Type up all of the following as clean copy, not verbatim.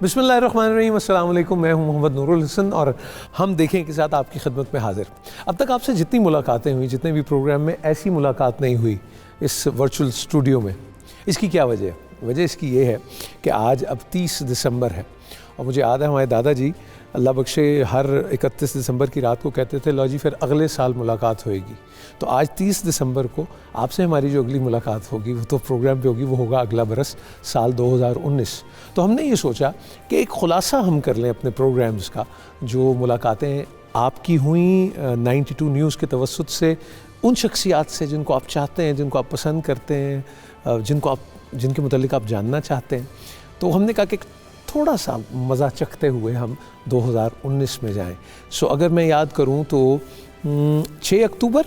बिस्मिल्लाहिर्रहमानिर्रहीम, अस्सलाम वालेकुम। मैं हूं मोहम्मद नूरुल हसन और हम देखें के साथ आपकी खिदमत में हाजिर। अब तक आपसे जितनी मुलाकातें हुई, जितने भी प्रोग्राम में ऐसी मुलाकात नहीं हुई इस वर्चुअल स्टूडियो में। इसकी क्या वजह है? वजह इसकी ये है कि आज अब 30 दिसंबर है और मुझे याद है हमारे दादाजी अल्लाह बख्शे हर 31 दिसंबर की रात को कहते थे लो जी फिर अगले साल मुलाकात होएगी। तो आज 30 दिसंबर को आपसे हमारी जो अगली मुलाकात होगी वो तो प्रोग्राम पे होगी, वो होगा अगला बरस साल 2019। तो हमने ये सोचा कि एक ख़ुलासा हम कर लें अपने प्रोग्राम्स का, जो मुलाकातें आपकी हुई 92 न्यूज़ के तवस्सुत से उन शख्सियात से जिनको आप चाहते हैं, जिनको आप पसंद करते हैं, जिनके मुतालिक आप जानना चाहते हैं। तो हमने कहा कि थोड़ा सा मज़ा चखते हुए हम 2019 में जाएं। सो अगर मैं याद करूं तो 6 अक्टूबर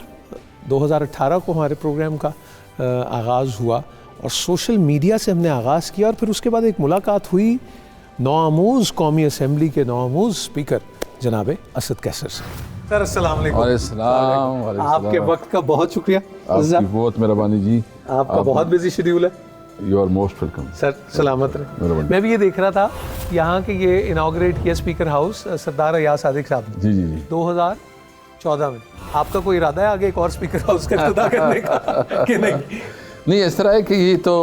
2018 को हमारे प्रोग्राम का आगाज़ हुआ और सोशल मीडिया से हमने आगाज़ किया और फिर उसके बाद एक मुलाकात हुई नौआमूज़ कौमी असम्बली के नौआमूज़ स्पीकर जनाब असद कैसर से। सर अस्सलाम वालेकुम। आपके वक्त का बहुत शुक्रिया। आपकी बहुत मेहरबानी जी। आपका बहुत बिजी शेड्यूल है। You are most welcome sir, सलामत रहे। मैं भी ये देख रहा था यहाँ के ये इनाग्रेट किया स्पीकर हाउस सरदार अयाज सादिक साहब ने जी 2014 में। आपका कोई इरादा है आगे एक और स्पीकर हाउस का इफ्तिताह करने का कि नहीं? नहीं, इस तरह है कि ये तो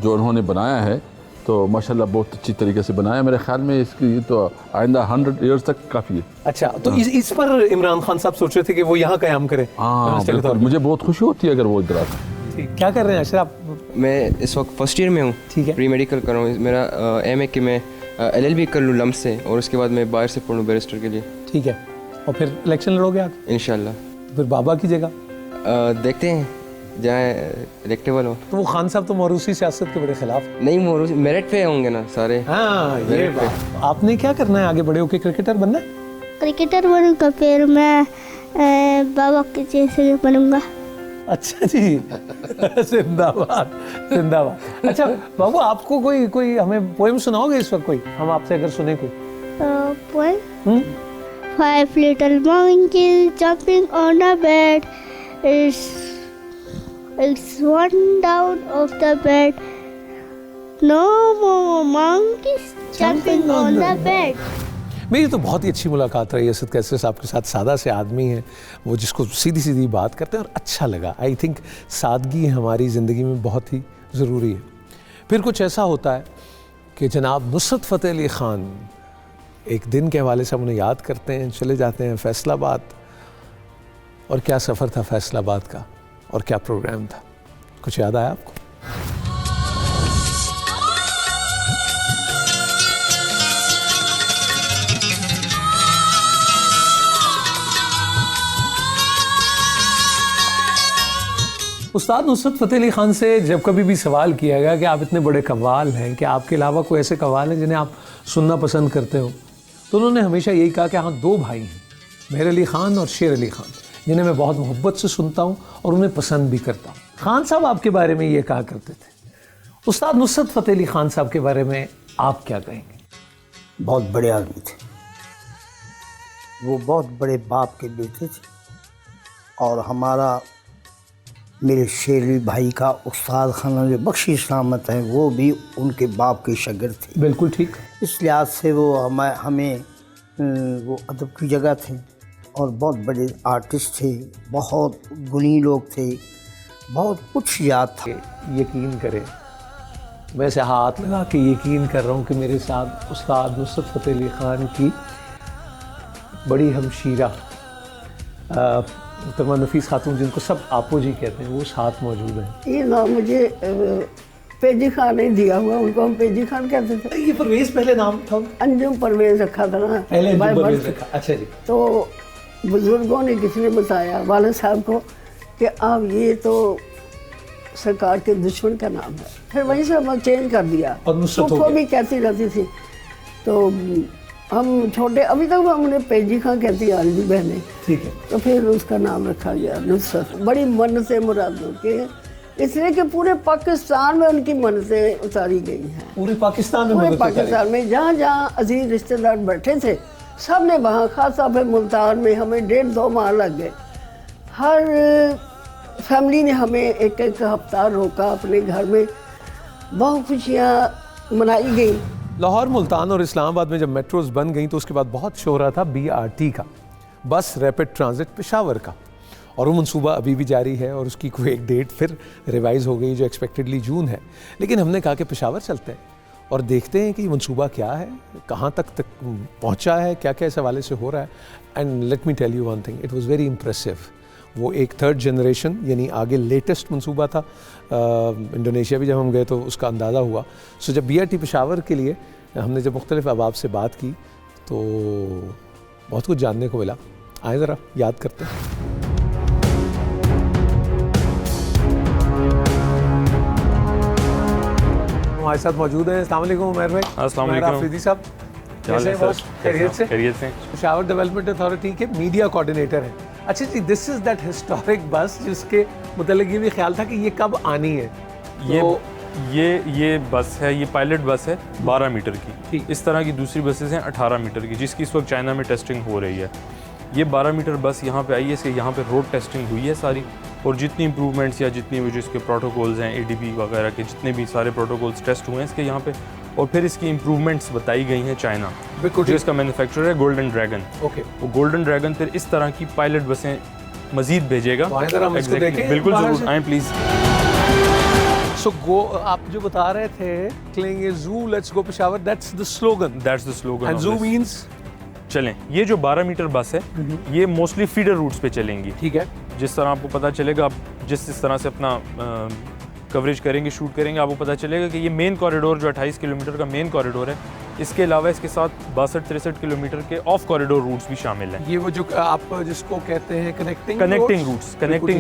जो उन्होंने बनाया है तो माशाल्लाह बहुत अच्छी तरीके से बनाया। मेरे ख्याल में इसकी ये तो आइंदा 100 ईयर्स तक काफ़ी है। अच्छा, तो इस पर इमरान खान साहब सोच रहे थे कि वो यहाँ क़याम करें। हाँ बिल्कुल, मुझे बहुत खुशी होती है अगर वो इधर आते। क्या कर रहे हैं अशरफ? मैं इस वक्त फर्स्ट ईयर में हूँ। ठीक है। प्री मेडिकल कर रहा हूँ। मेरा एम है कि मैं LLB कर लूँ लम्स से और उसके बाद मैं बाहर से पढ़ूँ बैरिस्टर के लिए। ठीक है। और फिर इलेक्शन लड़ोगे आप? इंशाल्लाह। फिर बाबा की जगह देखते हैं जहाँ इलेक्टेबल हो। तो वो खान साहब तो मौरूसी सियासत के बड़े खिलाफ। नहीं, मौरूसी मेरिट पे होंगे ना सारे। हाँ, ये आपने क्या करना है आगे बड़े होके? क्रिकेटर बनना है? क्रिकेटर बनूंगा, फिर मैं बाबा के जैसे बनूंगा। अच्छा जी जिंदाबाद जिंदाबाद। अच्छा बाबू, आपको कोई हमें पोएम सुनाओगे इस वक्त? कोई हम आपसे अगर सुने कोई poem? 5 little monkeys jumping on a bed. It's one down of the bed. No more monkeys jumping on the bed. मेरी तो बहुत ही अच्छी मुलाकात रही असद कैसर साहब के साथ। सादा से आदमी हैं वो, जिसको सीधी सीधी बात करते हैं और अच्छा लगा। आई थिंक सादगी हमारी ज़िंदगी में बहुत ही ज़रूरी है। फिर कुछ ऐसा होता है कि जनाब नुसरत फ़तेह अली ख़ान एक दिन के हवाले से हम उन्हें याद करते हैं, चले जाते हैं फैसलाबाद। और क्या सफ़र था फैसलाबाद का और क्या प्रोग्राम था, कुछ याद आया आपको? उस्ताद नुसरत फ़तेह अली ख़ान से जब कभी भी सवाल किया गया कि आप इतने बड़े कव्वाल हैं कि आपके अलावा कोई ऐसे कव्वाल हैं जिन्हें आप सुनना पसंद करते हो, तो उन्होंने हमेशा यही कहा कि हाँ, 2 भाई हैं, मेहर अली ख़ान और शेर अली ख़ान, जिन्हें मैं बहुत मोहब्बत से सुनता हूँ और उन्हें पसंद भी करता हूँ। खान साहब आपके बारे में ये कहा करते थे। उस्ताद नुसरत फ़तेह अली ख़ान साहब के बारे में आप क्या कहेंगे? बहुत बड़े आदमी थे वो, बहुत बड़े बाप के बेटे थे। और हमारा मेरे शेरली भाई का उस्ताद खाना जो बख्शी सलामत हैं, वो भी उनके बाप के शागिर्द थे। बिल्कुल ठीक। इस लिहाज से वो हमें वो अदब की जगह थे और बहुत बड़े आर्टिस्ट थे, बहुत गुणी लोग थे, बहुत कुछ याद था। यकीन करें, वैसे हाथ लगा के यकीन कर रहा हूँ कि मेरे साथ उस्ताद नुसरत फ़तेह अली ख़ान की बड़ी हमशीरा तमाम नफीस खातून, जिनको सब आपो जी कहते हैं, वो साथ मौजूद हैं। ये नाम मुझे पेजी खान ने दिया हुआ, उनको हम पेजी खान कहते थे। ये परवेज़ पहले नाम था? अंजुम परवेज़ रखा था ना पहले, परवेज़ रखा। अच्छा जी। तो बुजुर्गों ने किसने बताया वाले साहब को कि अब ये तो सरकार के दुश्मन का नाम है। फिर वहीं से हम चेंज कर दिया और उसको भी कहती रहती थी। तो हम छोटे, अभी तक हमने पेजी खां कहती है आलवी बहनें। ठीक है। तो फिर उसका नाम रखा गया नुसरत। बड़ी मन्नतें मुरादों के, इसलिए कि पूरे पाकिस्तान में उनकी मन्नतें उतारी गई हैं। पूरे पाकिस्तान में? पूरे पाकिस्तान में जहाँ जहाँ अजीज रिश्तेदार बैठे थे सब ने वहाँ, खासा पे मुल्तान में हमें 1.5-2 माह लग गए। हर फैमिली ने हमें एक हफ्ता रोका अपने घर में। बहुत खुशियाँ बनाई गई। लाहौर, मुल्तान और इस्लामाबाद में जब मेट्रोज बन गई तो उसके बाद बहुत शोहरा था BRT का, बस रैपिड ट्रांजिट पेशावर का, और वो मंसूबा अभी भी जारी है और उसकी कोई एक डेट फिर रिवाइज़ हो गई जो एक्सपेक्टेडली जून है। लेकिन हमने कहा कि पेशावर चलते हैं और देखते हैं कि ये मंसूबा क्या है, कहाँ तक पहुँचा है, क्या क्या इस हवाले से हो रहा है। And let me tell you one thing, it was very impressive. वो एक थर्ड जनरेशन यानी आगे लेटेस्ट मंसूबा था। इंडोनेशिया भी जब हम गए तो उसका अंदाज़ा हुआ। सो जब BRT पेशावर के लिए हमने जब मुख्तलिफ अहबाब से बात की तो बहुत कुछ जानने को मिला। आए ज़रा याद करते हैं। हमारे साथ मौजूद हैं। अस्सलाम वालेकुम उमर भाई। अस्सलाम वालेकुम। आफरीदी साहब कैसे हैं बॉस? खैरियत से। पेशावर डेवलपमेंट अथॉरिटी के मीडिया कोऑर्डिनेटर हैं। अच्छा जी, दिस इज दैट हिस्टोरिक बस जिसके मुतल्लिक ये भी ख्याल था कि ये कब आनी है। ये बस है, ये पायलट बस है 12 मीटर की। इस तरह की दूसरी बसेस हैं 18 मीटर की, जिसकी इस वक्त चाइना में टेस्टिंग हो रही है। ये 12 मीटर बस यहाँ पे आई है, इसके यहाँ पे रोड टेस्टिंग हुई है सारी, और जितनी इंप्रूवमेंट्स या जितनी भी जो इसके प्रोटोकॉल्स हैं ADB वगैरह के जितने भी सारे प्रोटोकॉल्स टेस्ट हुए हैं इसके यहाँ पे, और फिर इसकी इंप्रूवमेंट्स बताई गई हैं चाइना। जो इसका मैन्युफैक्चरर है गोल्डन ड्रैगन। ओके, वो गोल्डन ड्रैगन फिर इस तरह की पायलट बसें मज़ीद भेजेगा। बिल्कुल ज़रूर आएँ प्लीज़। सो गो, आप जो बता रहे थे क्लेंगे ज़ू let's go Peshawar, that's the slogan. And ज़ू मींस चलें। ये जो 12 मीटर बस है ये मोस्टली फीडर रूट्स पे चलेंगी। ठीक है, जिस तरह आपको पता चलेगा, आप जिस तरह से अपना कवरेज करेंगे, शूट करेंगे, आपको पता चलेगा कि ये मेन कॉरिडोर जो 28 किलोमीटर का मेन कॉरिडोर है, इसके अलावा इसके साथ 62-63 किलोमीटर के ऑफ कॉरिडोर रूट्स भी शामिल हैं। ये वो जो आप जिसको कहते हैं कनेक्टिंग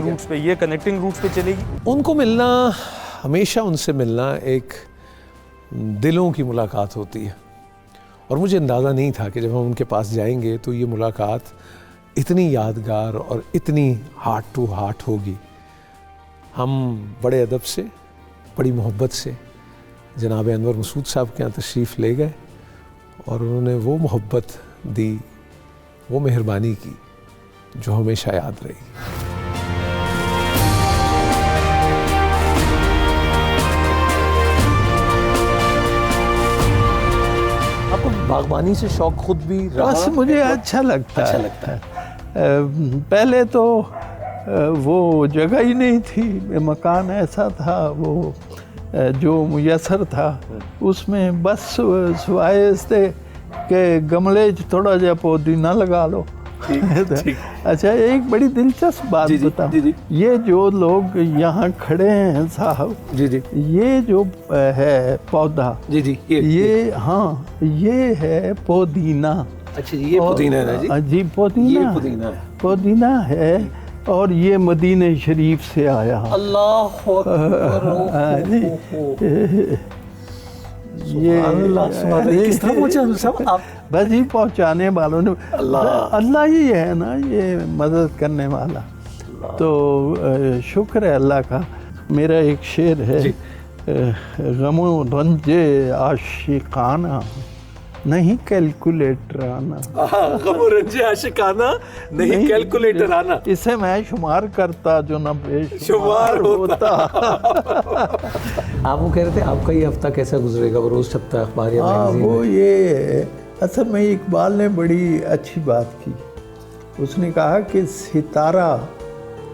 रूट्स पे, ये कनेक्टिंग रूट्स पे चलेगी। उनको मिलना, हमेशा उनसे मिलना एक दिलों की मुलाकात होती है, और मुझे अंदाज़ा नहीं था कि जब हम उनके पास जाएंगे तो ये मुलाकात इतनी यादगार और इतनी हार्ट टू हार्ट होगी। हम बड़े अदब से, बड़ी मोहब्बत से जनाब अनवर मसूद साहब के यहाँ तशरीफ़ ले गए और उन्होंने वो मोहब्बत दी, वो मेहरबानी की जो हमेशा याद रहेगी। आपको बागबानी से शौक खुद भी रहा? बस मुझे अच्छा लगता है। पहले तो वो जगह ही नहीं थी, मकान ऐसा था वो जो मुयसर था, उसमें बस सिवाय इससे कि गमले थोड़ा जा पुदीना लगा लो। अच्छा, एक बड़ी दिलचस्प बात बताऊं, ये जो लोग यहाँ खड़े हैं साहब, ये जो है पौधा, ये हाँ, ये है पुदीना। अच्छा, ये पुदीना है ना जी? जी, पुदीना है, और ये मदीने शरीफ से आया। अल्लाह ये किस तरह पहुंचा सब आप? बस ही पहुंचाने वालों ने, अल्लाह ही है ना ये मदद करने वाला। तो शुक्र है अल्लाह का। मेरा एक शेर है, गमो रंजे आशिकाना नहीं कैलकुलेटर आना। गमो रंजे आशिकाना नहीं कैलकुलेटर आना, इसे मैं शुमार करता जो न बेशुमार होता। आप वो कह रहे थे आपका ये हफ्ता कैसा गुजरेगा, वो रोज छपता है अखबार या मैगज़ीन वो में? ये असल में इकबाल ने बड़ी अच्छी बात की। उसने कहा कि सितारा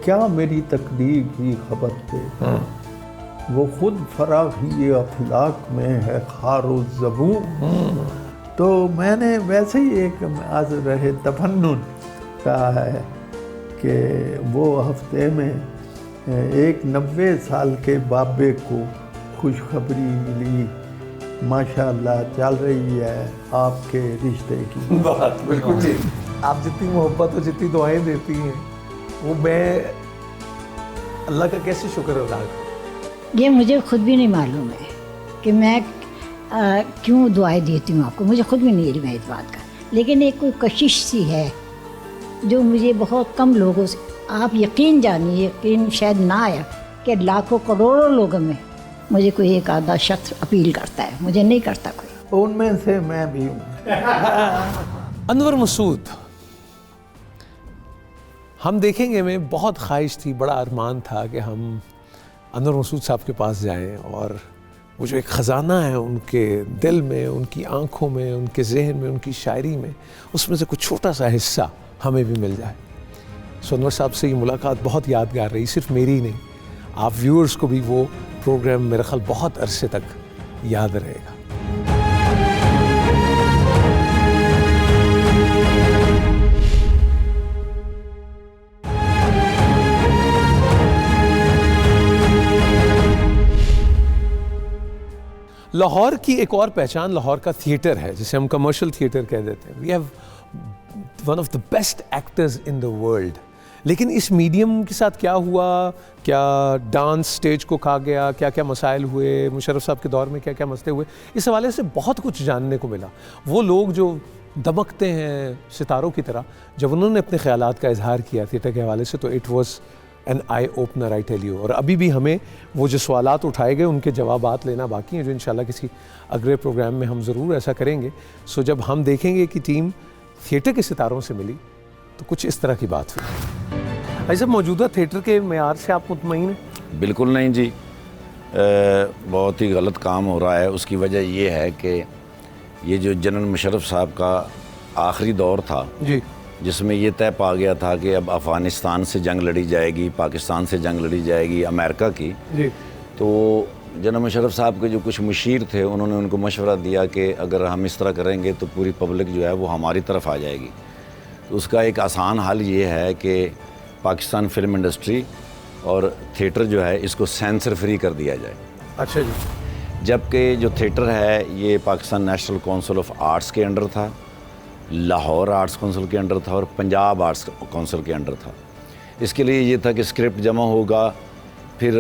क्या मेरी तकदीर की खबर दे, वो खुद फराग़ी अफलाक में है खारो ज़बू। तो मैंने वैसे ही एक आज रहे तफन्नुन कहा है कि वो हफ्ते में एक 90 साल के बाबे को खुशखबरी मिली, माशाअल्लाह चल रही है आपके रिश्ते की बात। बिल्कुल जी, आप जितनी मोहब्बत और जितनी दुआएं देती हैं, वो मैं अल्लाह का कैसे शुक्र अदा करूं? ये मुझे खुद भी नहीं मालूम है कि मैं क्यों दुआएं देती हूँ आपको, मुझे खुद भी नहीं इल्म है इस बात का। लेकिन एक कोई कशिश सी है जो मुझे बहुत कम लोगों से, आप यकीन जानिए, यकीन शायद ना आया कि लाखों करोड़ों लोगों में मुझे कोई एक आधा शख्स अपील करता है, मुझे नहीं करता कोई। उनमें से मैं भी हूँ। अनवर मसूद, हम देखेंगे, में बहुत ख्वाहिश थी, बड़ा अरमान था कि हम अनवर मसूद साहब के पास जाएं और वो जो एक ख़जाना है उनके दिल में, उनकी आँखों में, उनके जहन में, उनकी शायरी में, उसमें से कुछ छोटा सा हिस्सा हमें भी मिल जाए। सो अनवर साहब से ये मुलाकात बहुत यादगार रही, सिर्फ मेरी ही नहीं, आप व्यूअर्स को भी वो प्रोग्राम मेरा ख्याल बहुत अरसे तक याद रहेगा। लाहौर की एक और पहचान लाहौर का थिएटर है, जिसे हम कमर्शियल थिएटर कह देते हैं। We have one of the best actors in the world. लेकिन इस मीडियम के साथ क्या हुआ, क्या डांस स्टेज को खा गया, क्या क्या मसाइल हुए, मुशर्रफ साहब के दौर में क्या क्या मसले हुए, इस हवाले से बहुत कुछ जानने को मिला। वो लोग जो दमकते हैं सितारों की तरह, जब उन्होंने अपने ख्यालात का इजहार किया थिएटर के हवाले से, तो it was an eye opener, I tell you. और अभी भी हमें वो जो सवालात उठाए गए उनके जवाबात लेना बाकी हैं, जो इंशाल्लाह किसी अगले प्रोग्राम में हम ज़रूर ऐसा करेंगे। सो जब हम देखेंगे कि टीम थिएटर के सितारों से मिली तो कुछ इस तरह की बात हुई। भाई साहब, मौजूदा थिएटर के मेयार से आप मुतमईन हैं? बिल्कुल नहीं जी, बहुत ही गलत काम हो रहा है। उसकी वजह ये है कि ये जो जनरल मुशर्रफ साहब का आखिरी दौर था जी, जिसमें ये तय पा गया था कि अब अफ़गानिस्तान से जंग लड़ी जाएगी, पाकिस्तान से जंग लड़ी जाएगी, अमेरिका की जी। तो जनरल मुशर्रफ साहब के जो कुछ मुशीर थे उन्होंने उनको मशवरा दिया कि अगर हम इस तरह करेंगे तो पूरी पब्लिक जो है वो हमारी तरफ आ जाएगी। तो उसका एक आसान हल ये है कि पाकिस्तान फिल्म इंडस्ट्री और थिएटर जो है इसको सेंसर फ्री कर दिया जाए। अच्छा जी। जबकि जो थिएटर है ये Pakistan national council of arts के अंडर था, लाहौर आर्ट्स काउंसिल के अंडर था और पंजाब आर्ट्स काउंसिल के अंडर था। इसके लिए ये था कि स्क्रिप्ट जमा होगा, फिर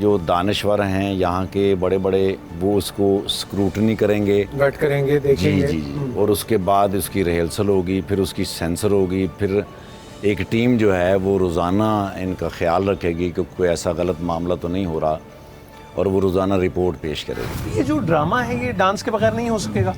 जो दानिश्वर हैं यहाँ के बड़े बड़े वो उसको स्क्रूटनी करेंगे, बैठ करेंगे, देखेंगे। जी जी जी। और उसके बाद उसकी रिहर्सल होगी, फिर उसकी सेंसर होगी, फिर एक टीम जो है वो रोज़ाना इनका ख्याल रखेगी कि कोई ऐसा गलत मामला तो नहीं हो रहा और वो रोज़ाना रिपोर्ट पेश करेगी। ये जो ड्रामा है ये डांस के बगैर नहीं हो सकेगा।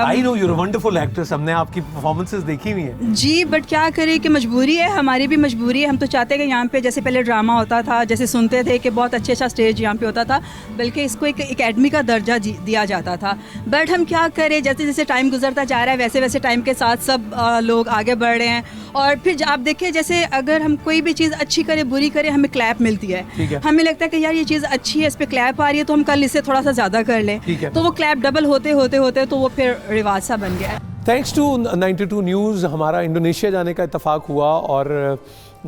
I know you are wonderful actress, हमने आपकी परफॉर्मेंसेस देखी हुई हैं जी, बट क्या करें कि मजबूरी है, हमारी भी मजबूरी है। हम तो चाहते हैं कि यहाँ पे जैसे पहले ड्रामा होता था, जैसे सुनते थे कि बहुत अच्छा स्टेज यहाँ पे होता था, बल्कि इसको एक एकेडमी का दर्जा दिया जाता था। बट हम क्या करें, जैसे जैसे टाइम गुजरता जा रहा है वैसे वैसे टाइम के साथ सब लोग आगे बढ़ रहे हैं। और फिर आप देखिए, जैसे अगर हम कोई भी चीज़ अच्छी करें बुरी करें हमें क्लैप मिलती है। हमें लगता है कि यार ये चीज़ अच्छी है, इस पर क्लैप आ रही है तो हम कल इससे थोड़ा सा ज़्यादा कर लें, तो वो क्लैप डबल होते होते होते तो वो फिर रिवाज सा बन गया। थैंक्स टू 92 न्यूज़ हमारा इंडोनेशिया जाने का इत्तेफाक हुआ और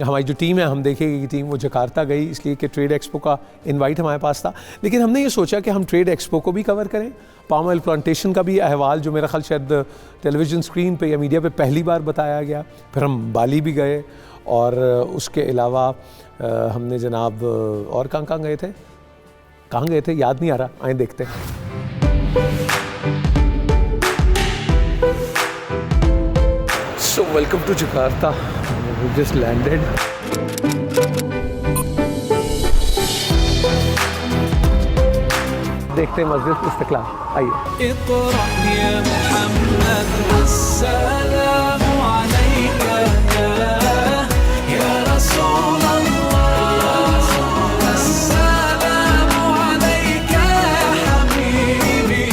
हमारी जो टीम है, हम देखेंगे कि टीम वो जकार्ता गई इसलिए कि ट्रेड एक्सपो का इनवाइट हमारे पास था। लेकिन हमने ये सोचा कि हम ट्रेड एक्सपो को भी कवर करें, पाम ऑयल प्लांटेशन का भी अहवाल जो मेरा ख्याल शायद टेलीविज़न स्क्रीन पे या मीडिया पे पहली बार बताया गया। फिर हम बाली भी गए और उसके अलावा हमने जनाब और कहाँ गए थे, कहाँ गए थे याद नहीं आ रहा, आए देखते हैं। So welcome to Jakarta. We just landed. देखते हैं मस्जिद इस्तिक्लाल, आइए। इक़रा या मुहम्मद अस्सलामु अलैका या रसूल अल्लाह, अस्सलामु अलैका या हबीबी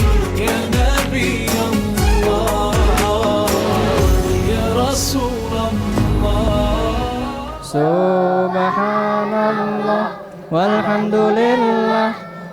या नबी अल्लाह या रसूल अल्लाह। सुबहानल्लाह वल्हम्दुलिल्लाह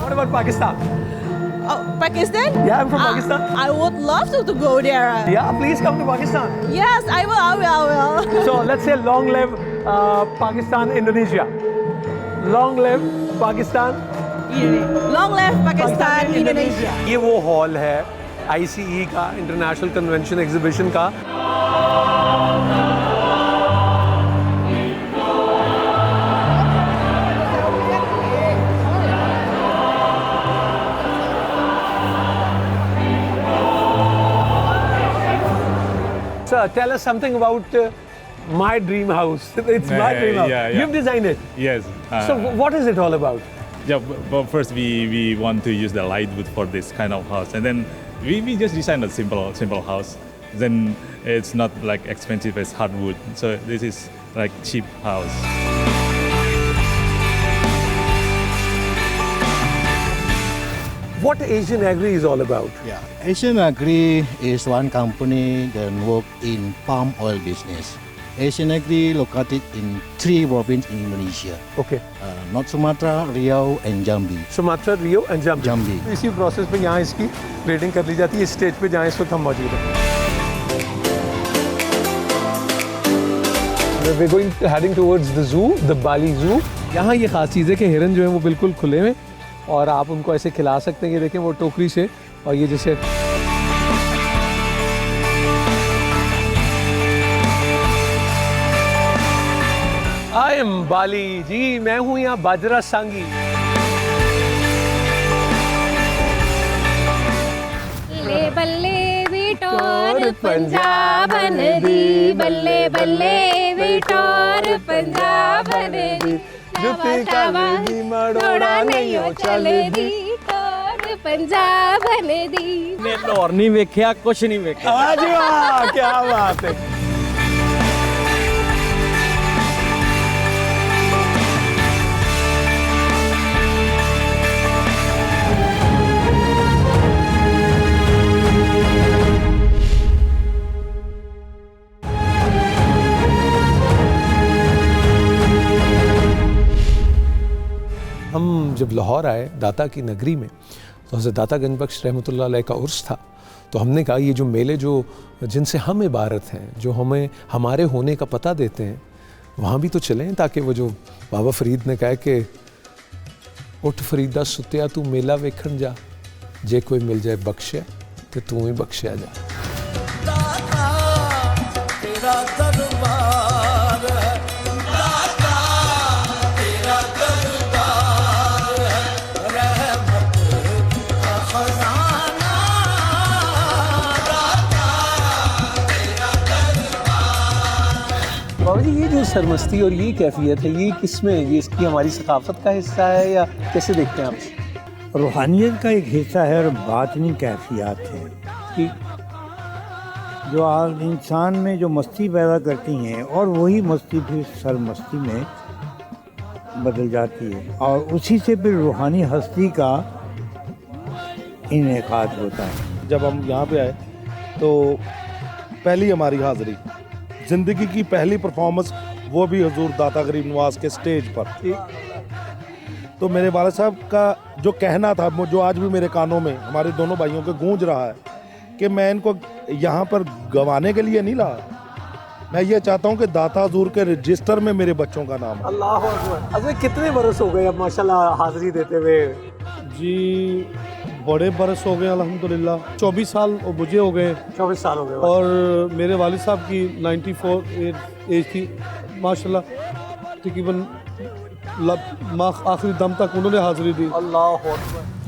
What about Pakistan? Pakistan? Yeah, I'm from Pakistan. I would love to go there. Yeah, please come to Pakistan. Yes, I will. So let's say long live Pakistan, Indonesia. Long live Pakistan. Long live Pakistan, Indonesia. ये वो hall है ICE का, international convention exhibition का। So tell us something about my dream house. It's my dream house. Yeah. You've designed it. Yes. So what is it all about? Yeah, but first we want to use the light wood for this kind of house, and then we just designed a simple house. Then it's not like expensive as hardwood. So this is like cheap house. What Asian Agri is all about? Yeah, Asian Agri is one company that work in palm oil business. Asian Agri located in 3 provinces in Indonesia. Okay. North Sumatra, Riau and Jambi. Sumatra, Riau and Jambi. Jambi. इसी process पे यहाँ इसकी trading कर ली जाती है। इस stage पे जहाँ इस वक्त हम मौजूद हैं। We're going heading towards the zoo, the Bali Zoo. यहाँ ये खास चीज़ है कि हिरन जो है वो बिल्कुल खुले में और आप उनको ऐसे खिला सकते हैं। ये देखें वो टोकरी से और ये जैसे आई एम बाली जी, मैं हूँ यहाँ बाजरा सांगी। बल्ले बल्ले विटोर पंजाबन दी, बल्ले बल्ले विटोर पंजाबन दी, जुत्ती काली मड़ोड़ा नहीं हो चले दी, टोर पंजाबन दी। ने लाहौर नहीं वेख्या, कुछ नहीं वेख्या। आज वाह, क्या बात है। हम जब लाहौर आए दाता की नगरी में तो हज़रत दाता गंज बख्श रहमतुल्लाह अलैह का उर्स था, तो हमने कहा ये जो मेले जो जिनसे हम इबारत हैं, जो हमें हमारे होने का पता देते हैं, वहाँ भी तो चलें ताकि वो जो बाबा फरीद ने कहा कि उठ फरीदा सुतिया तू मेला वेखण जा, जे कोई मिल जाए बख्शिया तो तू ही बख्शिया जा। बाबा जी ये जो सरमस्ती और ये कैफियत है, ये किसमें, ये इसकी हमारी सकाफत का हिस्सा है या कैसे देखते हैं आप? रूहानियत का एक हिस्सा है और बातनी कैफियत है कि जो आज इंसान में जो मस्ती पैदा करती हैं और वही मस्ती फिर सरमस्ती में बदल जाती है और उसी से फिर रूहानी हस्ती का इनेकाद होता है। जब हम यहाँ पे आए तो पहली हमारी हाज़िरी, ज़िंदगी की पहली परफॉर्मेंस, वो भी हुजूर दाता गरीब नवाज के स्टेज पर। तो मेरे वाले साहब का जो कहना था, जो आज भी मेरे कानों में हमारे दोनों भाइयों के गूंज रहा है कि मैं इनको यहाँ पर गंवाने के लिए नहीं लाया, मैं ये चाहता हूँ कि दाता हुजूर के रजिस्टर में मेरे बच्चों का नाम। अल्लाह अकबर। अरे कितने बरस हो गए अब माशाल्लाह हाज़िरी देते हुए? जी बड़े बरस हो गए अल्हम्दुलिल्लाह, 24 साल मुझे हो गए। 24 साल हो गए। और मेरे वालिद साहब की 94 एज थी माशाल्लाह, तकरीबन आखिरी दम तक उन्होंने हाज़िरी दी। अल्लाह अकबर।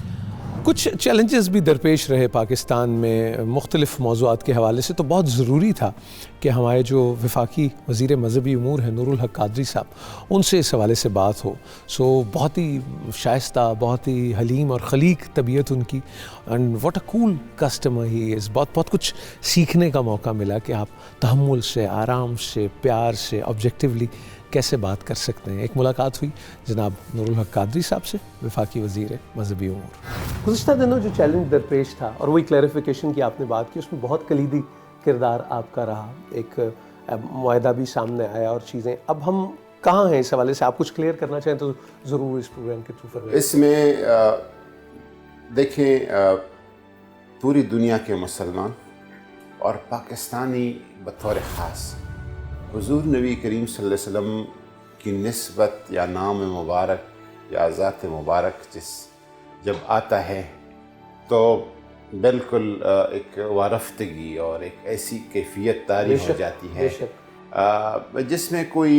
कुछ चैलेंजेस भी दरपेश रहे पाकिस्तान में मुख्तलिफ मौज़ूआत के हवाले से, तो बहुत ज़रूरी था कि हमारे जो वफाकी वज़ीर मज़हबी उमूर हैं नूरुल हक कादरी साहब, उनसे इस हवाले से बात हो। सो बहुत ही शाइस्ता, बहुत ही हलीम और खलीक तबीयत उनकी, and what a cool customer he is. बहुत कुछ सीखने का मौका मिला कि आप तहम्मुल से, आराम से, प्यार से, ऑब्जेक्टिवली कैसे बात कर सकते हैं। एक मुलाकात हुई जनाब नूरुल हक कादरी साहब से, वफाकी वज़ीर मज़हबी उमूर। गुज़िश्ता दिनों जो चैलेंज दरपेश था और वही क्लैरिफिकेशन की आपने बात की, उसमें बहुत कलीदी किरदार आपका रहा। एक मुआहदा भी सामने आया और चीज़ें, अब हम कहाँ हैं इस हवाले से? आप कुछ क्लियर करना चाहें तो ज़रूर इस प्रोग्राम के थ्रू फरमाइए। इसमें देखें, पूरी दुनिया के मुसलमान और पाकिस्तानी बतौर ख़ास हुज़ूर नबी करीम सल्लल्लाहु अलैहि वसल्लम की निस्बत या नाम मुबारक या ज़ात मुबारक जब आता है तो बिल्कुल एक वारफ्तगी और एक ऐसी कैफियत तारी हो जाती है जिसमें कोई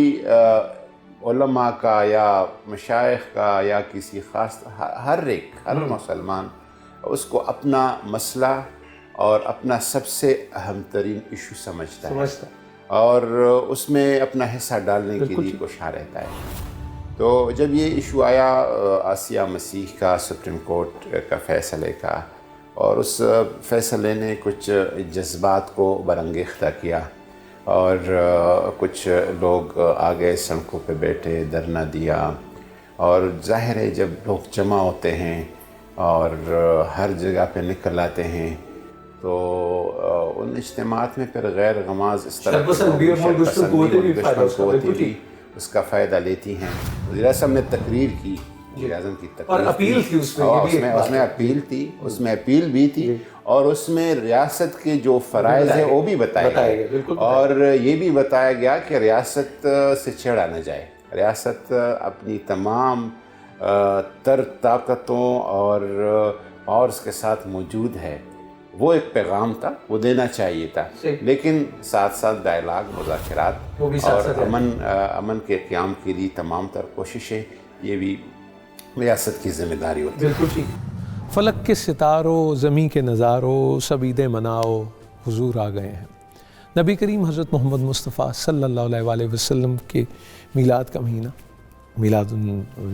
उलमा का या मशाइख का या किसी ख़ास हर मुसलमान उसको अपना मसला और अपना सबसे अहम तरीन इशू समझता है और उसमें अपना हिस्सा डालने के लिए कोशिश रहता है। तो जब ये इशू आया आसिया मसीह का सुप्रीम कोर्ट का फ़ैसले का, और उस फ़ैसले ने कुछ जज्बात को बरंगेख्ता किया और कुछ लोग आ गए, सड़कों पे बैठे, धरना दिया। और जाहिर है जब लोग जमा होते हैं और हर जगह पे निकल आते हैं तो उन इज्तिमात में फिर गैर गमाज इस तरह की उसका फ़ायदा लेती हैं। वज़ीर आज़म ने तकरीर की, वज़ीर आज़म की तकरीर और अपील थी उसमें अपील थी, उसमें अपील भी थी और उसमें रियासत के जो फ़राइज़ हैं वो भी बताए गए और ये भी बताया गया कि रियासत से छेड़ा न जाए। रियासत अपनी तमाम तर ताकतों और पावर्स के साथ मौजूद है, वो एक पैगाम था, वो देना चाहिए था। लेकिन साथ साथ डायलाग, मुज़ाकरात और अमन के क़याम के लिए तमाम तर कोशिशें, ये भी रियासत की ज़िम्मेदारी होती है। बिल्कुल ठीक। फ़लक के सितारों, ज़मीं के नज़ारों, सब ईदें मनाओ, हुजूर आ गए हैं। नबी करीम हज़रत मोहम्मद मुस्तफ़ा सल्लल्लाहु अलैहि वसल्लम के मीलाद का महीना, मीलाद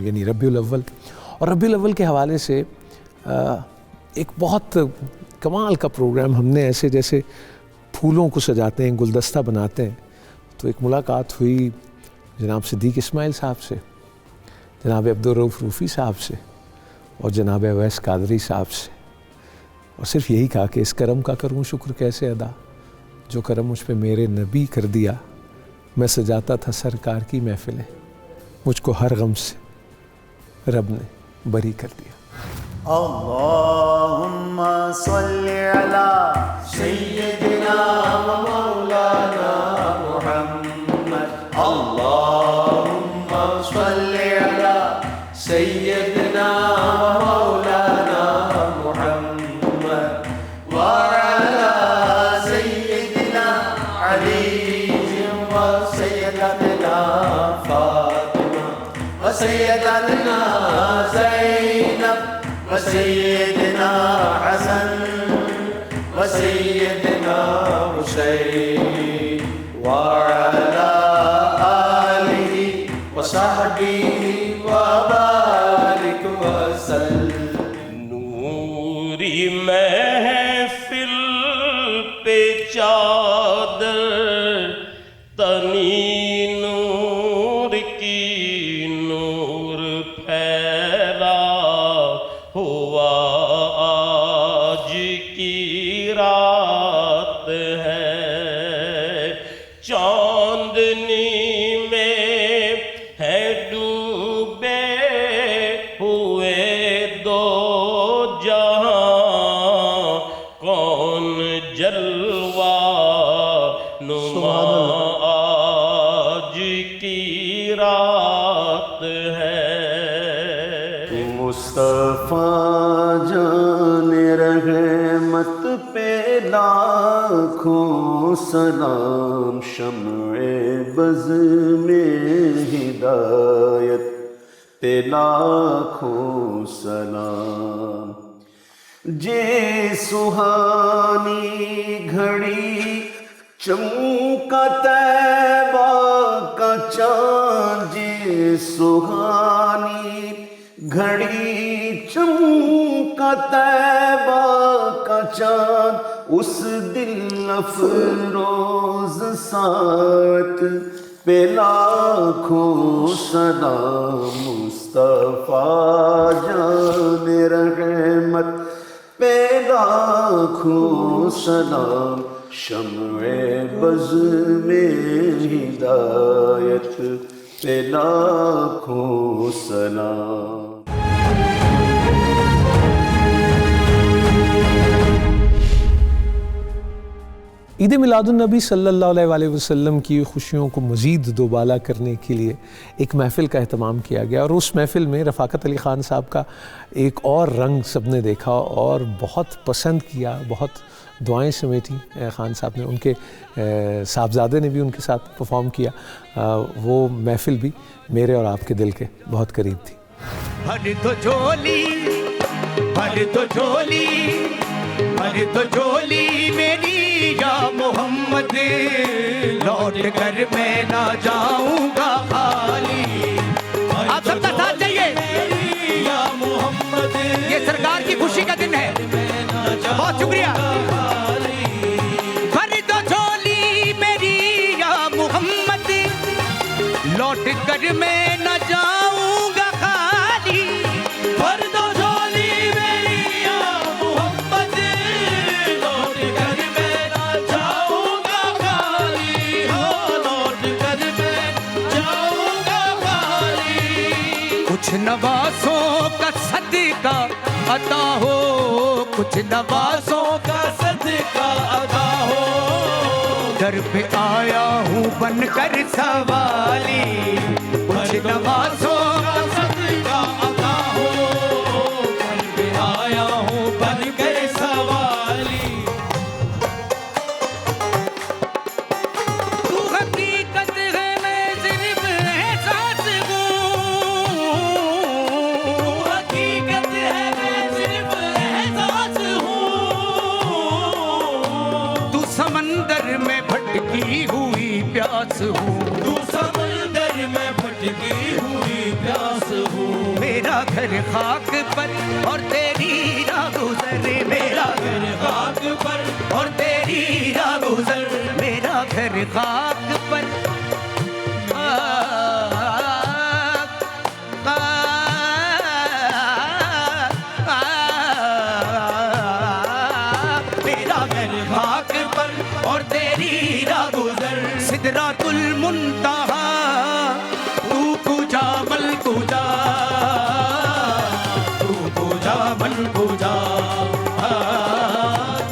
यानी रबीउल अव्वल, और रबीउल अव्वल के हवाले से एक बहुत कमाल का प्रोग्राम हमने ऐसे जैसे फूलों को सजाते हैं, गुलदस्ता बनाते हैं, तो एक मुलाकात हुई जनाब सिद्दीक़ इस्माइल साहब से, जनाब अब्दुल रऊफ़ रूफ़ी साहब से और जनाब अवैस कादरी साहब से, और सिर्फ यही कहा कि इस करम का करूँ शुक्र कैसे अदा, जो करम मुझ पे मेरे नबी कर दिया। मैं सजाता था सरकार की महफ़िलें, मुझको हर गम से रब ने बरी कर दिया। अल्लाहुम्मा सल्लि अला सय्यिदिना व मौलाना मुहम्मद। अल्लाहुम्मा सल्लि अला सय्यिदिना व मौलाना मुहम्मद व अला सय्यिदिना अली व सय्यदना फातिमा व सय्यदना ज़ैनब व सय्यदना हसन व सय्यदना हुसैन व अला आलिहि व सहबिहि व बारिक व सल्लम। नूरी महफिल पे चादर तनी नूर की, नूर फैला हुआ आज की रात है। चांदनी में है डूबे हुए दो जहां, कौन जलवा नुमा आज की रात है। मुस्तफा जाने रहमत पे लाखों सलाम, शम्ए बज़ में हिदायत पे लाखों सलाम। जे सुहानी घड़ी चमका तैबा का चाँद, जे सुहानी घड़ी चमका तैबा का चाँद, उस दिल अफरोज साथ पे लाखों सलाम। मुस्तफा जाने रहमत पे लाखों सलाम, शम्ए बज़ में हिदायत पे लाखों सलाम। ईद मिलादुन्नबी सल्लल्लाहु अलैहि वसल्लम की खुशियों को मज़ीद दोबाला करने के लिए एक महफ़िल का एहतमाम किया गया, और उस महफ़िल में रफ़ाकत अली ख़ान साहब का एक और रंग सब ने देखा और बहुत पसंद किया, बहुत दुआएं समेटी ख़ान साहब ने, उनके साहबज़ादे ने भी उनके साथ परफॉर्म किया। वो महफ़िल भी मेरे और आपके दिल के बहुत करीब थी। भर तो झोली, भर तो झोली, भर तो झोली मेरी या मोहम्मद, लौट कर मैं ना जाऊंगा खाली। आप सबका साथ चाहिए या मोहम्मद, ये सरकार की खुशी का दिन है। बहुत शुक्रिया। भर दो झोली मेरी कर मैं न जाऊंगा खाली, भर दो झोली मेरी या मोहम्मद, लौट कर मैं न जाऊंगा खाली, हो लौट कर मैं जाऊंगा खाली। कुछ नवासों का सदका अता हो, कुछ नवासों का सदका अता हो, दर पे आया हूँ बनकर सवाली, कुछ नवासों का सदका अता हो, दर पे आया हूँ बनकर सवाली। तू हकीकत है मैं सिर्फ एहसास हूँ, तू हकीकत है मैं सिर्फ एहसास हूँ, तू समंदर में भटकी हुई प्यास हूँ, तू समंदर में भटकी हुई प्यास हूँ। मेरा घर खाक पर और तेरी राह गुजर, मेरा घर खाक पर और तेरी राह गुजर, मेरा घर खाक पर मेरा घर खाक पर और तेरी राह गुजर। सिदरातुल मुंतहा तू कुजा मल कुजा, तू कुजा मल कुजा,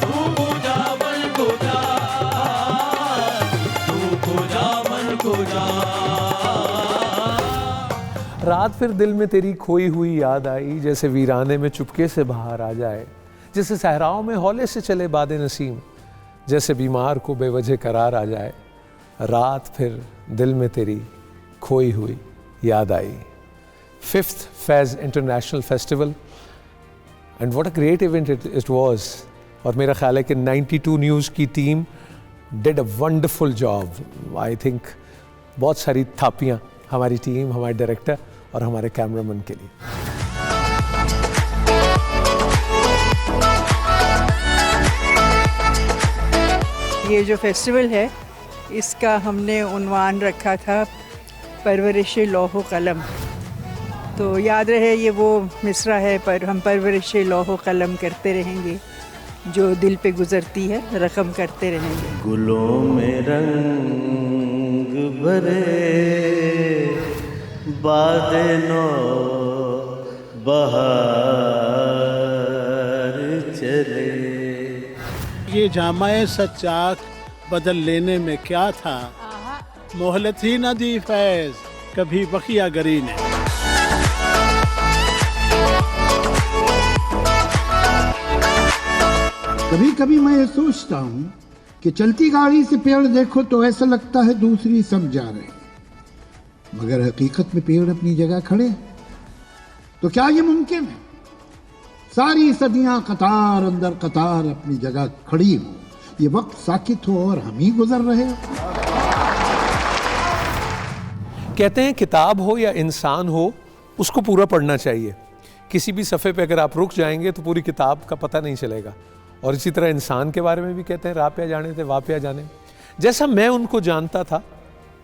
तू कुजा मल कुजा, तू कुजा मल कुजा। रात फिर दिल में तेरी खोई हुई याद आई, जैसे वीराने में चुपके से बाहर आ जाए, जैसे सहराओं में हौले से चले बादे नसीम, जैसे बीमार को बेवजह करार आ जाए। रात फिर दिल में तेरी खोई हुई याद आई। 5th Faiz international festival, and what a great event it was. और मेरा ख्याल है कि 92 न्यूज़ की team did a wonderful job. I think बहुत सारी थापियाँ हमारी टीम, हमारे डायरेक्टर और हमारे कैमरामैन के लिए। ये जो फेस्टिवल है इसका हमने उन्वान रखा था परवरिश लौह कलम। तो याद रहे ये वो मिसरा है, पर हम परवरिश लौह कलम करते रहेंगे, जो दिल पे गुजरती है रकम करते रहेंगे। गुलों में रंग भरे बादलों बहार चले। ये जामाए सच्चाक बदल लेने में क्या था, मोहलत ही न दी फैज कभी बखिया गरी ने। कभी कभी मैं ये सोचता हूँ कि चलती गाड़ी से पेड़ देखो तो ऐसा लगता है दूसरी सब जा रहे, मगर हकीकत में पेड़ अपनी जगह खड़े हैं। तो क्या ये मुमकिन है सारी सदियां कतार अंदर कतार अपनी जगह खड़ी हो, ये वक्त साकित हो और हम ही गुजर रहे हो। कहते हैं किताब हो या इंसान हो, उसको पूरा पढ़ना चाहिए। किसी भी सफ़े पे अगर आप रुक जाएंगे तो पूरी किताब का पता नहीं चलेगा। और इसी तरह इंसान के बारे में भी कहते हैं रा पे जाने थे वा पे जाने। जैसा मैं उनको जानता था,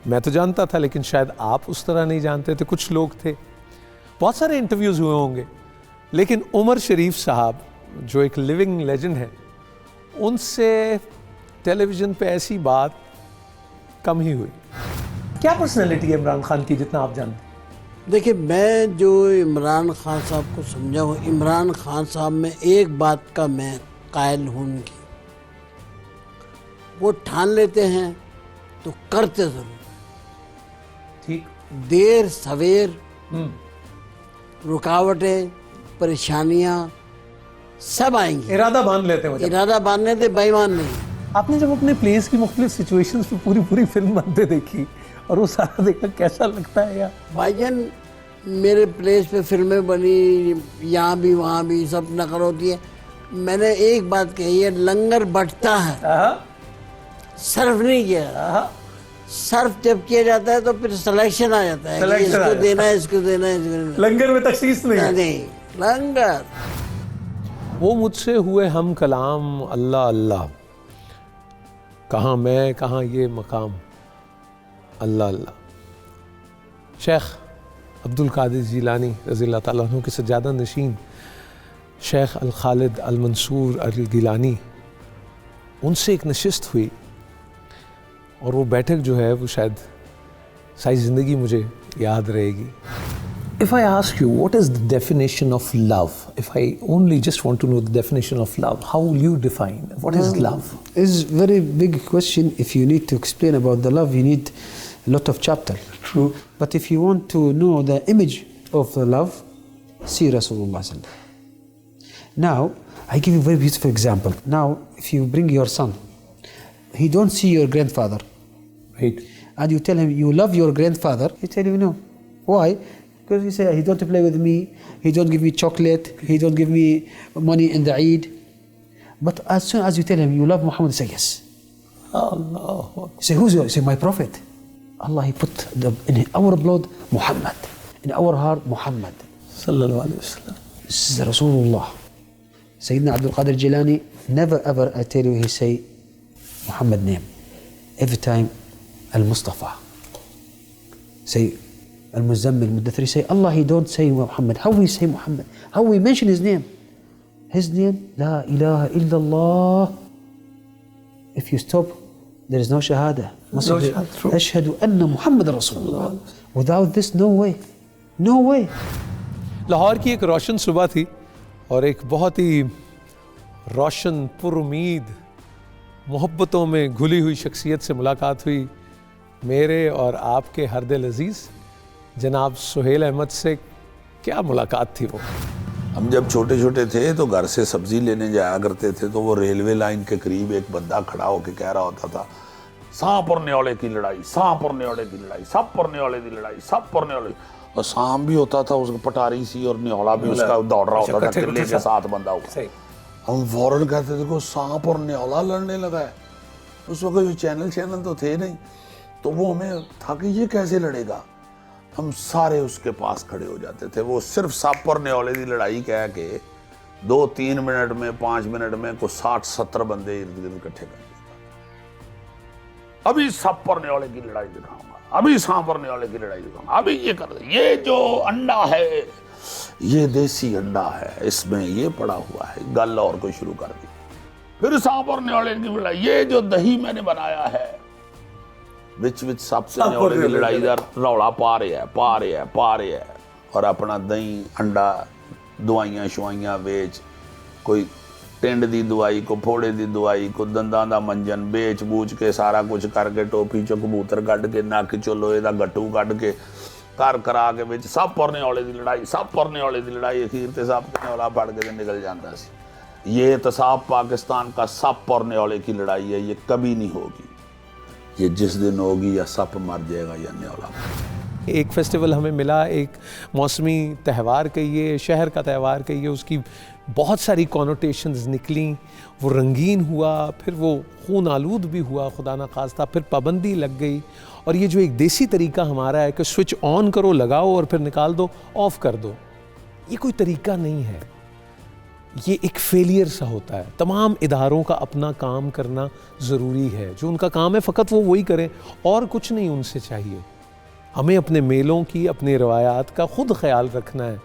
मैं तो जानता था, लेकिन शायद आप उस तरह नहीं जानते थे। कुछ लोग थे, बहुत सारे इंटरव्यूज़ हुए होंगे, लेकिन उमर शरीफ साहब जो एक लिविंग लेजेंड है, उनसे टेलीविज़न पे ऐसी बात कम ही हुई। क्या पर्सनैलिटी है इमरान खान की जितना आप जानते हैं? देखिए, मैं जो इमरान खान साहब को समझा हूँ, इमरान खान साहब में एक बात का मैं कायल हूँ उनकी, वो ठान लेते हैं तो करते ज़रूर। ठीक, देर सवेर रुकावटें परेशानियाँ सब आएंगी, इरादा बांध लेते हैं। इरादा बांधने से बेईमान नहीं। आपने जब अपने प्लेस की मुख्तलिफ सिचुएशंस पे पूरी फिल्म बनते देखी और वो सारा देखा, कैसा लगता है यार? भाईजान, मेरे प्लेस पे फिल्में बनी, यहाँ भी वहाँ भी सब नकल होती है। मैंने एक बात कही है, लंगर बंटता है, सर्व नहीं किया। सर्व जब किया जाता है तो फिर सिलेक्शन आ जाता है कि इसको देना है, इसको देना है, इसको देना है। लंगर में तखसीस नहीं, लंगर। वो मुझसे हुए हम कलाम, अल्लाह अल्लाह, कहाँ मैं कहाँ ये मकाम, अल्लाह अल्लाह। शेख अब्दुल कादिर जीलानी रज़ी अल्लाह ताला अन्हु के सज्जादा नशीन शेख अल खालिद अल मंसूर अल गिलानी, उनसे एक नशिस्त हुई और वो बैठक जो है वो शायद सारी ज़िंदगी मुझे याद रहेगी। If I ask you what is the definition of love, if I only just want to know the definition of love, how will you define what is love? It's a very big question. If you need to explain about the love, you need a lot of chapter. True. But if you want to know the image of the love, see Rasulullah sallallahu alaihi wasallam. Now, I give you a very beautiful example. Now, if you bring your son, he don't see your grandfather, right? And you tell him you love your grandfather, he tell you no. Why? Because he say he don't play with me, he don't give me chocolate, he don't give me money in the Eid. But as soon as you tell him you love Muhammad, he say yes. Allah. Say who's yours? Say my prophet. Allah, he put in our blood Muhammad, in our heart Muhammad. Sallallahu alaihi wasallam. This is Rasulullah. Sayyidina Abdul Qadir Jilani, never ever I tell you he say Muhammad name. Every time Al-Mustafa. Say Al-Muzammil, Muddathir, say Allah, he don't say Muhammad. How we say Muhammad? How we mention his name? His name, La ilaha illallah. If you stop, there is no shahada. No shahada, true. Ashhadu anna Muhammad Rasulullah. Without this, no way. No way. Lahore की एक रोशन सुबह थी और एक बहुत ही रोशन पुरुमीद मोहब्बतों में घुली हुई शख्सियत से मुलाकात हुई मेरे और आपके हर दिल अजीज़ जनाब सुहेल अहमद से। क्या मुलाकात थी वो। हम जब छोटे छोटे थे तो घर से सब्जी लेने जाया करते थे तो वो रेलवे लाइन के करीब एक बंदा खड़ा होकर कह रहा होता था, सांप और न्योले की लड़ाई, सांप और न्योले की लड़ाई, सांप और न्योले की लड़ाई, सांप और न्योले। और सांप भी होता था उसको पटारी सी और न्योला भी उसका दौड़ रहा होता था किले के साथ बंधा हुआ। हम फौरन कहते थे को सांप और न्योला लड़ने लगा है। उस वक्त जो चैनल तो थे नहीं, तो वो हमें था कि ये कैसे लड़ेगा। हम सारे उसके पास खड़े हो जाते थे। वो सिर्फ सांप और न्योले की लड़ाई कह के 2-3 मिनट में 5 मिनट में को 60-70 बंदे इर्द गिर्द इकट्ठे कर देता। अभी सांप और न्योले की लड़ाई दिखाऊंगा, अभी सांप और न्योले की लड़ाई दिखाऊंगा, अभी ये कर दे। ये जो अंडा है ये देसी अंडा है, इसमें ये पड़ा हुआ है। गल और कोई शुरू कर दी। फिर सांप और न्योले की लड़ाई, ये जो दही मैंने बनाया है, विच सांप से न्योले की लड़ाई का रौला पा रहे है और अपना दही अंडा दवाइयां शवाइयां बेच, कोई टिंड दी दवाई, को फोड़े दी दवाई, को दंदां दा मंजन बेच बूच के सारा कुछ करके टोपी चो कबूतर कढ़ के नक चो लोहे दा गट्टू कढ़ के कर करा के विच सप और न्योले की लड़ाई, सप और न्योले की लड़ाई। अखीर ते सप ते न्योला फड़ के निकल जाता सी। ये एहतसाब पाकिस्तान का सप और न्योले की लड़ाई है, ये कभी नहीं होगी। ये जिस दिन होगी या सप मर जाएगा या न्योला। एक फेस्टिवल हमें मिला, एक मौसमी त्यौहार कहिए, शहर का त्यौहार कहिए, उसकी बहुत सारी कॉनोटेशंस निकली, वो रंगीन हुआ, फिर वो खून आलूद भी हुआ खुदा ना खास्ता, फिर पाबंदी लग गई। और ये जो एक देसी तरीका हमारा है कि स्विच ऑन करो, लगाओ और फिर निकाल दो, ऑफ कर दो, ये कोई तरीका नहीं है। ये एक फेलियर सा होता है। तमाम इदारों का अपना काम करना ज़रूरी है। जो उनका काम है फ़कत वो वही करें और कुछ नहीं उनसे चाहिए। हमें अपने मेलों की, अपने रवायात का ख़ुद ख्याल रखना है।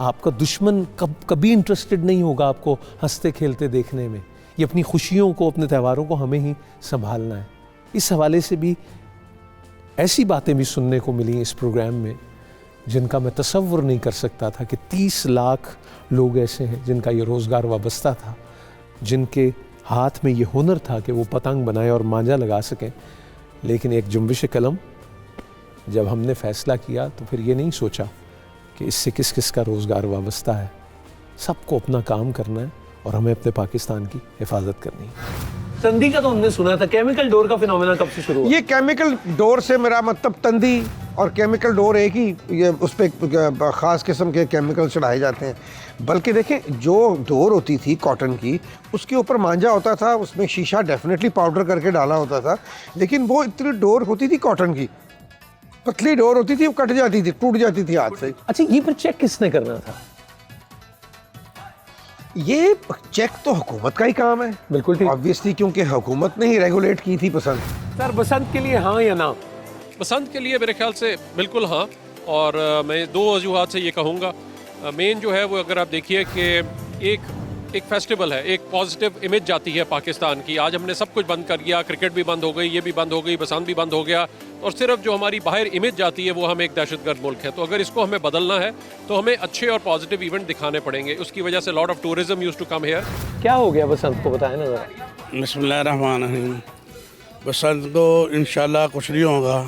आपका दुश्मन कभी इंटरेस्टेड नहीं होगा आपको हंसते खेलते देखने में। ये अपनी खुशियों को, अपने त्यौहारों को हमें ही संभालना है। इस हवाले से भी ऐसी बातें भी सुनने को मिली इस प्रोग्राम में जिनका मैं तसव्वुर नहीं कर सकता था कि 30 लाख लोग ऐसे हैं जिनका ये रोज़गार वाबस्ता था, जिनके हाथ में ये हुनर था कि वो पतंग बनाए और मांझा लगा सकें। लेकिन एक जुम्बिश कलम जब हमने फ़ैसला किया तो फिर ये नहीं सोचा कि इससे किस किस का रोज़गार वाबस्ता है। सबको अपना काम करना है और हमें अपने पाकिस्तान की हिफाजत करनी है। तंदी का तो हमने सुना था, केमिकल डोर का फिनोमेना कब से शुरू हुआ? ये केमिकल डोर से मेरा मतलब तंदी और केमिकल डोर एक ही, ये उस पर ख़ास किस्म के केमिकल चढ़ाए जाते हैं। बल्कि देखें, जो डोर होती थी कॉटन की, उसके ऊपर मांझा होता था, उसमें शीशा डेफिनेटली पाउडर करके डाला होता था, लेकिन वो इतनी डोर होती थी कॉटन की, पतली डोर होती थी, वो कट जाती थी, टूट जाती थी हाथ से। अच्छा, ये फिर चेक किसने करना था? ये चेक तो हुकूमत का ही काम है। बिल्कुल ठीक, ऑब्वियसली, क्योंकि हुकूमत ने ही रेगुलेट की थी पसंद। सर, बसंत के लिए हाँ या ना? बसंत के लिए मेरे ख्याल से बिल्कुल हाँ, और मैं दो वजूहात से ये कहूँगा। मेन जो है वो अगर आप देखिए कि एक फेस्टिवल है, एक पॉजिटिव इमेज जाती है पाकिस्तान की। आज हमने सब कुछ बंद कर दिया, क्रिकेट भी बंद हो गई, ये भी बंद हो गई, बसंत भी बंद हो गया, और सिर्फ जो हमारी बाहर इमेज जाती है वो हम एक दहशतगर्द मुल्क है। तो अगर इसको हमें बदलना है तो हमें अच्छे और पॉजिटिव इवेंट दिखाने पड़ेंगे। उसकी वजह से lot of tourism used to come here. क्या हो गया बसंत को, बताएं ना जरा। बिस्मिल्लाहिर्रहमानिर्रहीम। बसंत को इंशाल्लाह कुछ नहीं होगा,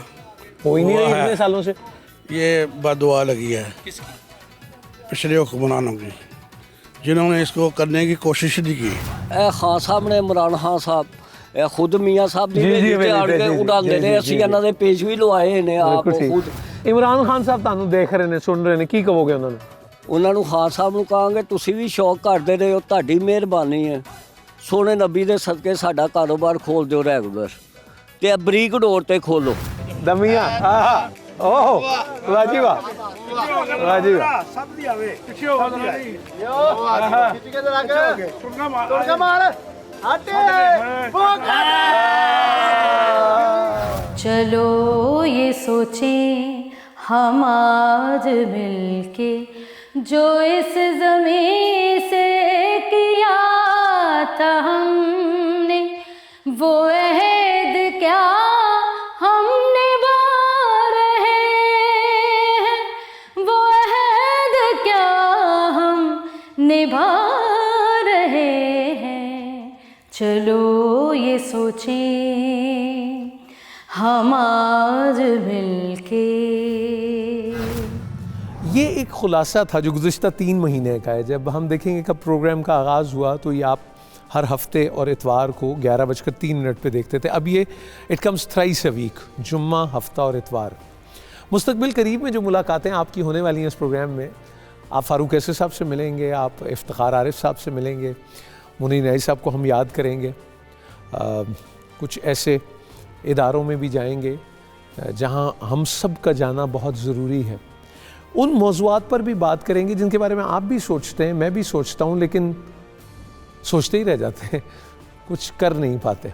हो ही नहीं रही इतने सालों से। ये बददुआ लगी है पिछले हुक्मरानों की, जिन्होंने इसको करने की कोशिश नहीं की। खान साहब ने, इमरान खान साहब खुद मियाँ साहब जी उड़ाते ने, असी इन्हां दे पेश भी लवाए ने आप खुद। इमरान खान साहब ਤੁਹਾਨੂੰ ਦੇਖ ਰਹੇ ਨੇ, ਸੁਣ ਰਹੇ ਨੇ, ਕੀ ਕਹੋਗੇ ਉਹਨਾਂ ਨੂੰ? ਉਹਨਾਂ ਨੂੰ ਖਾਨ ਸਾਹਿਬ ਨੂੰ ਕਹਾਂਗੇ ਤੁਸੀਂ ਵੀ ਸ਼ੌਕ ਕਰਦੇ ਰਹੇ ਹੋ, ਤੁਹਾਡੀ ਮਿਹਰਬਾਨੀ ਹੈ। ਸੋਹਣੇ ਨਬੀ ਦੇ ਸਦਕੇ ਸਾਡਾ ਕਾਰੋਬਾਰ ਖੋਲ ਦਿਓ ਰੈਗੂਲਰ, ਤੇ ਬਰੀਕ ਡੋਰ ਤੇ ਖੋਲੋ। ਦਮੀਆਂ ਓਹ ਵਾਹ ਜੀ ਵਾਹ, ਵਾਹ ਜੀ ਵਾਹ। ਸਭ ਦੀ ਆਵੇ ਪਿੱਛੇ ਹੋ ਗਈ ਖਿੱਚ ਕੇ ਲਾ ਕੇ ਤੁਰਗਾ ਮਾਰ ਹਟੇ चलो ये सोचें हम आज मिलके, जो इस ज़मीं से किया था हमने, वो अहद क्या हम निभा रहे हैं, वो अहद क्या हम निभा रहे हैं। चलो ये सोचें हम आज मिलके। ये एक खुलासा था जो गुज़िश्ता 3 महीने का है। जब हम देखेंगे कब प्रोग्राम का आगाज़ हुआ तो ये आप हर हफ्ते और इतवार को 11:03 पे देखते थे। अब ये it comes thrice a week, जुम्मा, हफ्ता और इतवार। मुस्तकबिल करीब में जो मुलाकातें आपकी होने वाली हैं इस प्रोग्राम में, आप फ़ारूक ऐसे साहब से मिलेंगे, आप इफ्तिखार आरिफ साहब से मिलेंगे, मुनीर नई साहब को हम याद करेंगे, कुछ ऐसे इदारों में भी जाएंगे जहां हम सब का जाना बहुत ज़रूरी है। उन मौज़ूआत पर भी बात करेंगे जिनके बारे में आप भी सोचते हैं, मैं भी सोचता हूं, लेकिन सोचते ही रह जाते हैं, कुछ कर नहीं पाते।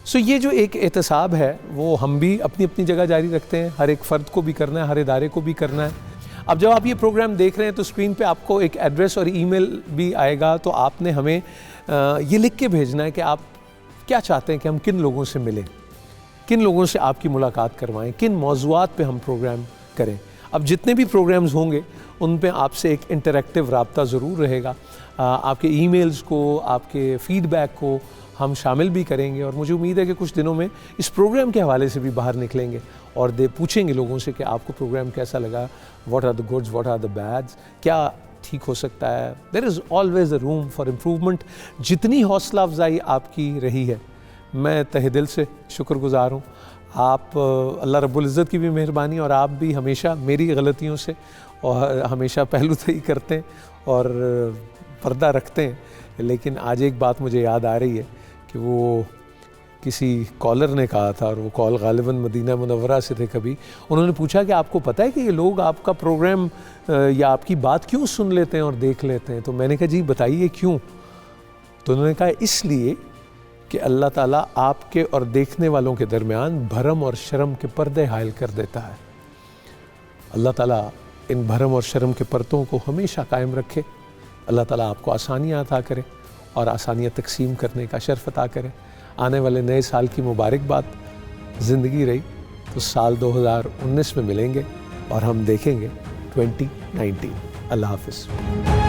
सो ये जो एक एहतसाब है वो हम भी अपनी अपनी जगह जारी रखते हैं, हर एक फ़र्द को भी करना है, हर इदारे को भी करना है। अब जब आप ये प्रोग्राम देख रहे हैं तो स्क्रीन पे आपको एक एड्रेस और ईमेल भी आएगा, तो आपने हमें ये लिख के भेजना है कि आप क्या चाहते हैं कि हम किन लोगों से मिलें, किन लोगों से आपकी मुलाकात करवाएं, किन मौज़ूआत पे हम प्रोग्राम करें। अब जितने भी प्रोग्राम्स होंगे उन पे आपसे एक इंटरैक्टिव राब्ता ज़रूर रहेगा। आपके ईमेल्स को, आपके फ़ीडबैक को हम शामिल भी करेंगे, और मुझे उम्मीद है कि कुछ दिनों में इस प्रोग्राम के हवाले से भी बाहर निकलेंगे और पूछेंगे लोगों से कि आपको प्रोग्राम कैसा लगा, what are the goods, what are the bads, क्या ठीक हो सकता है। There is always a room for improvement. जितनी हौसला अफजाई आपकी रही है, मैं तहे दिल से शुक्रगुज़ार हूँ। आप अल्लाह रब्बुल इज़्ज़त की भी मेहरबानी, और आप भी हमेशा मेरी गलतियों से और हमेशा पहलूतही करते हैं और पर्दा रखते हैं। लेकिन आज एक बात मुझे याद आ रही है कि वो किसी कॉलर ने कहा था, और वो कॉल गालिबन मदीना मुनव्वरा से थे। कभी उन्होंने पूछा कि आपको पता है कि ये लोग आपका प्रोग्राम या आपकी बात क्यों सुन लेते हैं और देख लेते हैं? तो मैंने कहा जी बताइए क्यों। तो उन्होंने कहा इसलिए कि अल्लाह ताला आपके और देखने वालों के दरमियान भरम और शर्म के पर्दे हायल कर देता है। अल्लाह ताला इन भरम और शर्म के पर्दों को हमेशा कायम रखे। अल्लाह ताला आपको आसानियाँ अता करे और आसानियाँ तकसीम करने का शर्फ अता करे। आने वाले नए साल की मुबारकबाद। ज़िंदगी रही तो साल 2019 में मिलेंगे और हम देखेंगे 2019। अल्लाह हाफ़िज़।